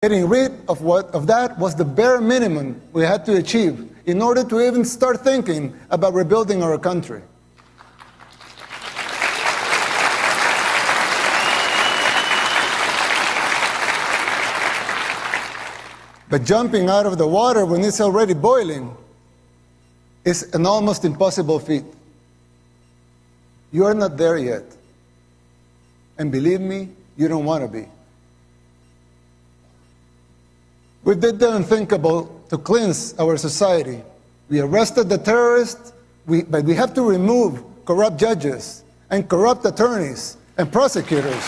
Getting rid of that was the bare minimum we had to achieve in order to even start thinking about rebuilding our country. But jumping out of the water when it's already boiling is an almost impossible feat. You are not there yet. And believe me, you don't want to be. We did the unthinkable to cleanse our society. We arrested the terrorists, but we have to remove corrupt judges and corrupt attorneys and prosecutors.